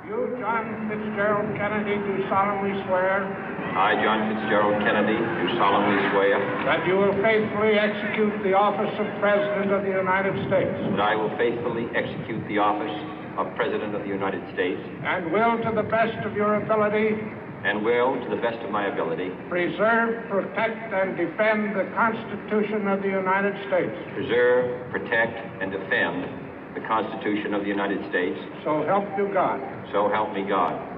You, John Fitzgerald Kennedy, do solemnly swear. I, John Fitzgerald Kennedy, do solemnly swear. That you will faithfully execute the office of President of the United States. That I will faithfully execute the office of President of the United States. And will, to the best of your ability. And will, to the best of my ability. Preserve, protect, and defend the Constitution of the United States. Preserve, protect, and defend the Constitution of the United States. So help you God. So help me God.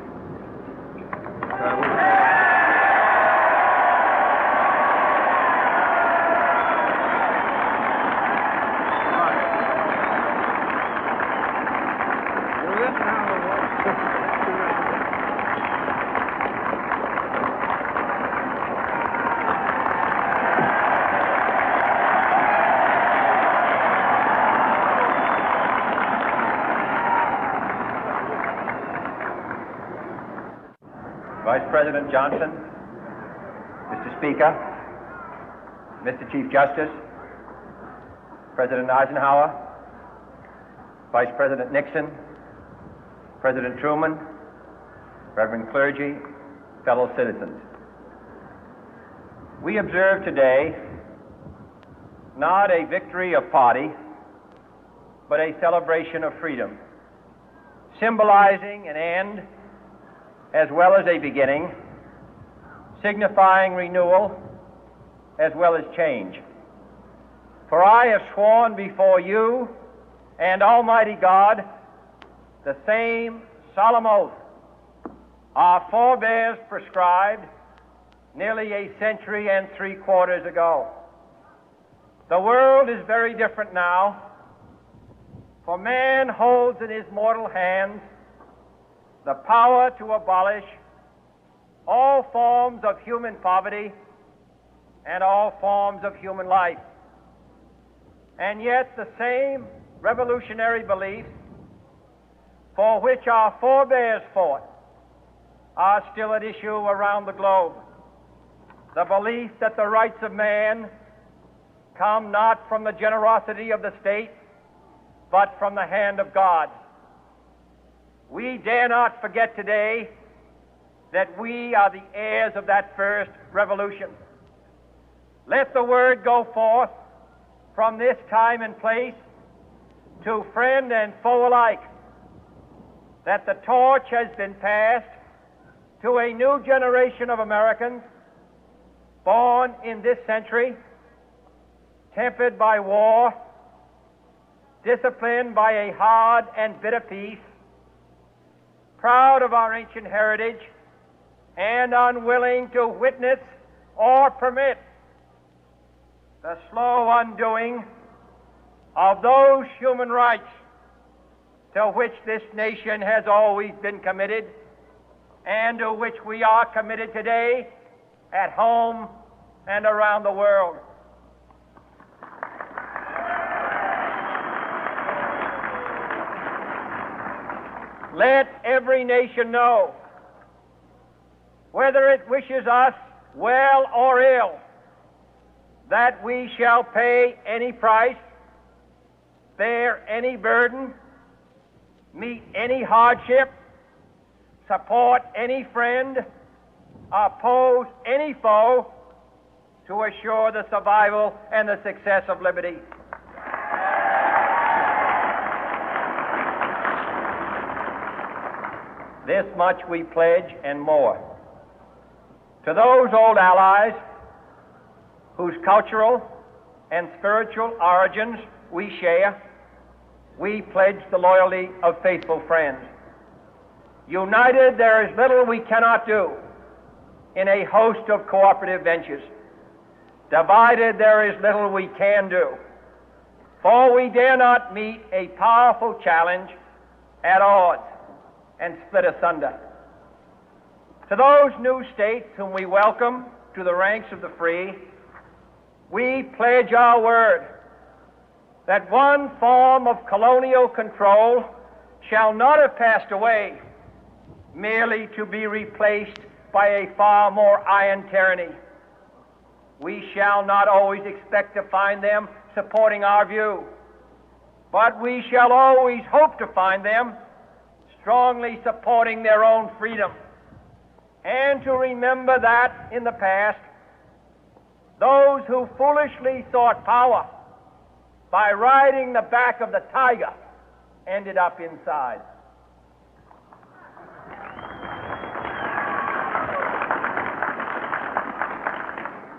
Vice President Johnson, Mr. Speaker, Mr. Chief Justice, President Eisenhower, Vice President Nixon, President Truman, Reverend clergy, fellow citizens. We observe today not a victory of party, but a celebration of freedom, symbolizing an end as well as a beginning, signifying renewal as well as change. For I have sworn before you and Almighty God the same solemn oath our forebears prescribed nearly a century and 3/4 ago. The world is very different now, for man holds in his mortal hands the power to abolish all forms of human poverty and all forms of human life. And yet the same revolutionary beliefs for which our forebears fought are still at issue around the globe. The belief that the rights of man come not from the generosity of the state, but from the hand of God. We dare not forget today that we are the heirs of that first revolution. Let the word go forth from this time and place to friend and foe alike that the torch has been passed to a new generation of Americans born in this century, tempered by war, disciplined by a hard and bitter peace, proud of our ancient heritage, and unwilling to witness or permit the slow undoing of those human rights to which this nation has always been committed and to which we are committed today at home and around the world. Let every nation know, whether it wishes us well or ill, that we shall pay any price, bear any burden, meet any hardship, support any friend, oppose any foe to assure the survival and the success of liberty. This much we pledge and more. To those old allies whose cultural and spiritual origins we share, we pledge the loyalty of faithful friends. United, there is little we cannot do in a host of cooperative ventures. Divided, there is little we can do, for we dare not meet a powerful challenge at odds and split asunder. To those new states whom we welcome to the ranks of the free, we pledge our word that one form of colonial control shall not have passed away, merely to be replaced by a far more iron tyranny. We shall not always expect to find them supporting our view, but we shall always hope to find them strongly supporting their own freedom, and to remember that in the past, those who foolishly sought power by riding the back of the tiger ended up inside.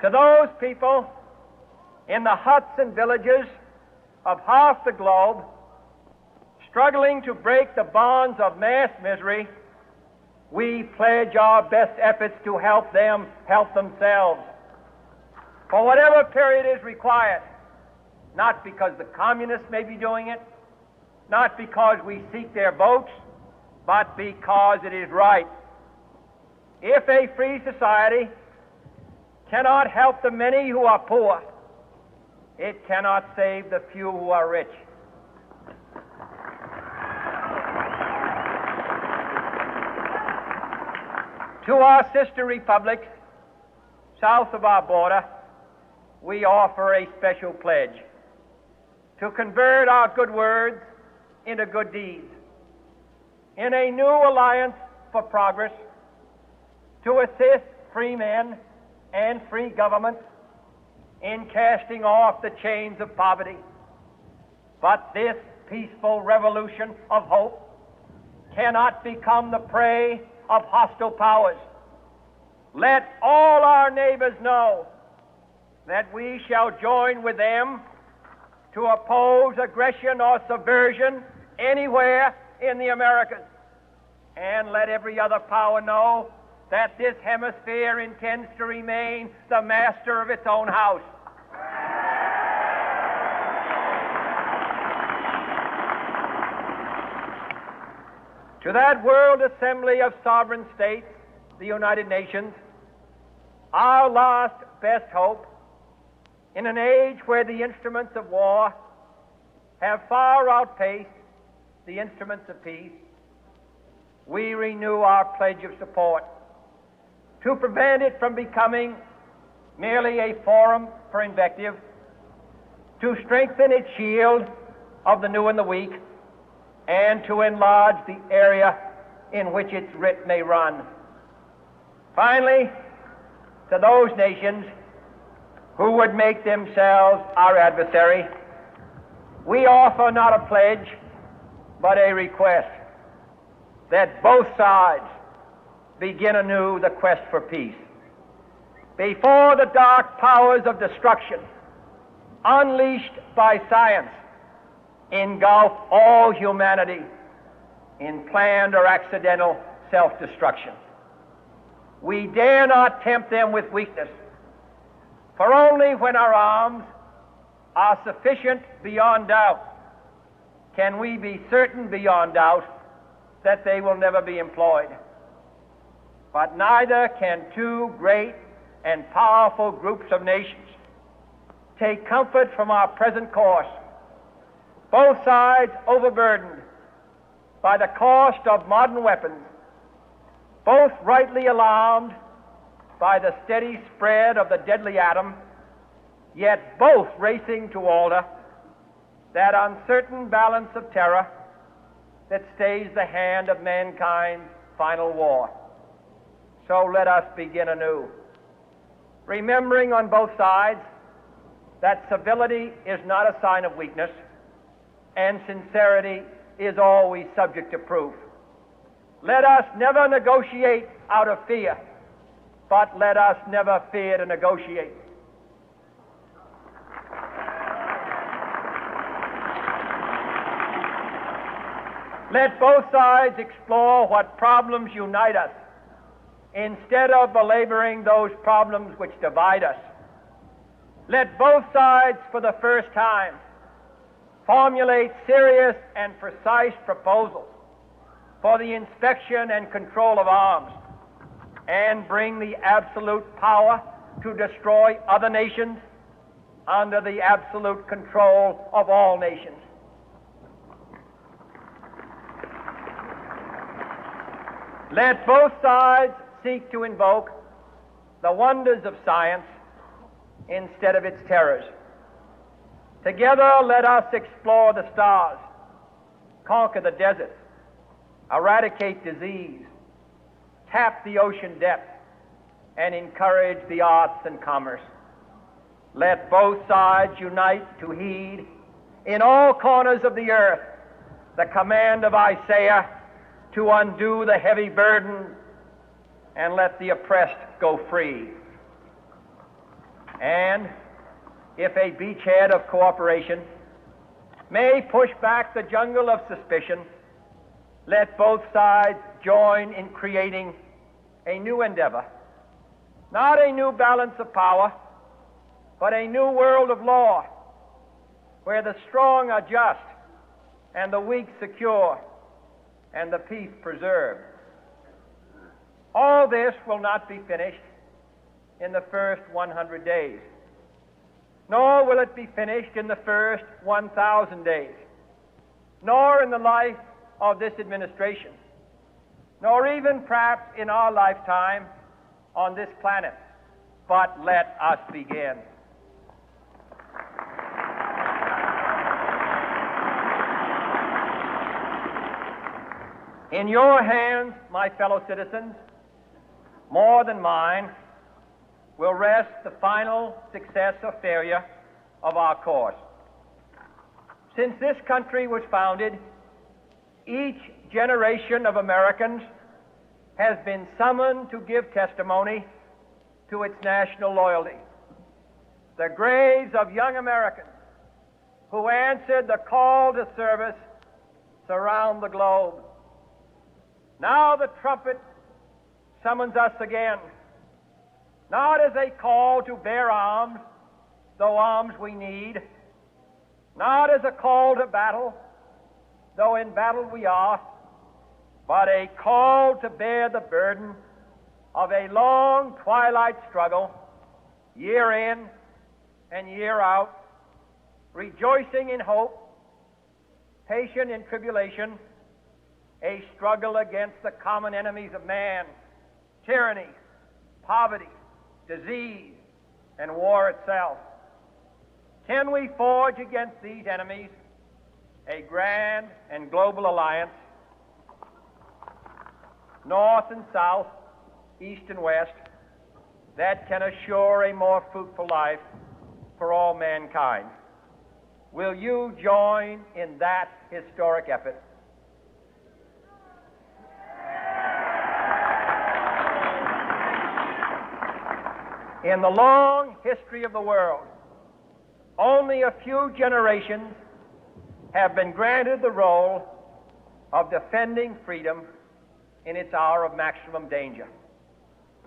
To those people in the huts and villages of half the globe struggling to break the bonds of mass misery, we pledge our best efforts to help them help themselves for whatever period is required, not because the communists may be doing it, not because we seek their votes, but because it is right. If a free society cannot help the many who are poor, it cannot save the few who are rich. To our sister republics south of our border, we offer a special pledge to convert our good words into good deeds, in a new alliance for progress, to assist free men and free governments in casting off the chains of poverty. But this peaceful revolution of hope cannot become the prey of hostile powers. Let all our neighbors know that we shall join with them to oppose aggression or subversion anywhere in the Americas. And let every other power know that this hemisphere intends to remain the master of its own house. To that World Assembly of Sovereign States, the United Nations, our last best hope, in an age where the instruments of war have far outpaced the instruments of peace, we renew our pledge of support to prevent it from becoming merely a forum for invective, to strengthen its shield of the new and the weak, and to enlarge the area in which its writ may run. Finally, to those nations who would make themselves our adversary, we offer not a pledge, but a request that both sides begin anew the quest for peace. Before the dark powers of destruction, unleashed by science, engulf all humanity in planned or accidental self-destruction, we dare not tempt them with weakness, for only when our arms are sufficient beyond doubt can we be certain beyond doubt that they will never be employed. But neither can two great and powerful groups of nations take comfort from our present course, both sides overburdened by the cost of modern weapons, both rightly alarmed by the steady spread of the deadly atom, yet both racing to alter that uncertain balance of terror that stays the hand of mankind's final war. So let us begin anew, remembering on both sides that civility is not a sign of weakness, and sincerity is always subject to proof. Let us never negotiate out of fear, but let us never fear to negotiate. Let both sides explore what problems unite us, instead of belaboring those problems which divide us. Let both sides, for the first time, formulate serious and precise proposals for the inspection and control of arms, and bring the absolute power to destroy other nations under the absolute control of all nations. Let both sides seek to invoke the wonders of science instead of its terrors. Together, let us explore the stars, conquer the deserts, eradicate disease, tap the ocean depth, and encourage the arts and commerce. Let both sides unite to heed in all corners of the earth the command of Isaiah to undo the heavy burden and let the oppressed go free. And if a beachhead of cooperation may push back the jungle of suspicion, let both sides join in creating a new endeavor, not a new balance of power, but a new world of law, where the strong are just and the weak secure and the peace preserved. All this will not be finished in the first 100 days, nor will it be finished in the first 1,000 days, nor in the life of this administration, nor even perhaps in our lifetime on this planet. But let us begin. In your hands, my fellow citizens, more than mine, will rest the final success or failure of our course. Since this country was founded, each generation of Americans has been summoned to give testimony to its national loyalty. The graves of young Americans who answered the call to service surround the globe. Now the trumpet summons us again, not as a call to bear arms, though arms we need, not as a call to battle, though in battle we are, but a call to bear the burden of a long twilight struggle, year in and year out, rejoicing in hope, patient in tribulation, a struggle against the common enemies of man, tyranny, poverty, disease, and war itself. Can we forge against these enemies a grand and global alliance, north and south, east and west, that can assure a more fruitful life for all mankind? Will you join in that historic effort? In the long history of the world, only a few generations have been granted the role of defending freedom in its hour of maximum danger.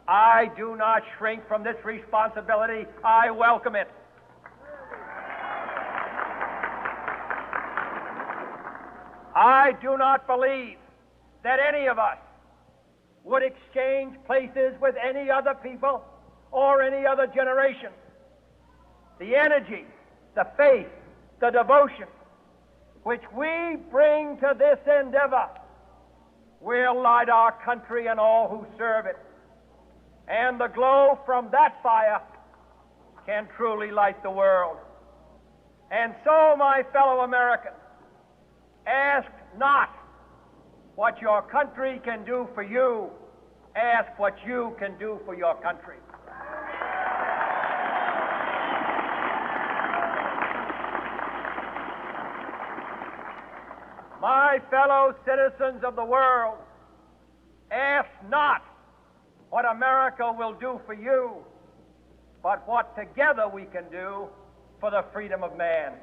I do not shrink from this responsibility. I welcome it. I do not believe that any of us would exchange places with any other people or any other generation. The energy, the faith, the devotion which we bring to this endeavor will light our country and all who serve it. And the glow from that fire can truly light the world. And so, my fellow Americans, ask not what your country can do for you, ask what you can do for your country. My fellow citizens of the world, ask not what America will do for you, but what together we can do for the freedom of man.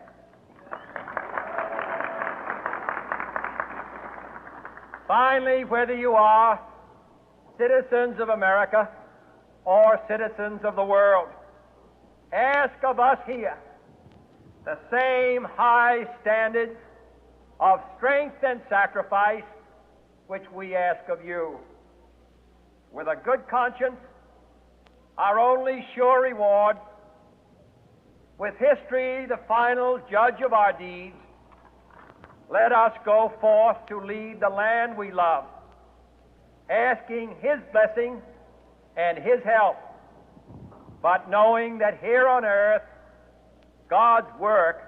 Finally, whether you are citizens of America or citizens of the world, ask of us here the same high standards of strength and sacrifice which we ask of you. With a good conscience, our only sure reward, with history the final judge of our deeds, let us go forth to lead the land we love, asking His blessing and His help, but knowing that here on earth God's work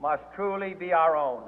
must truly be our own.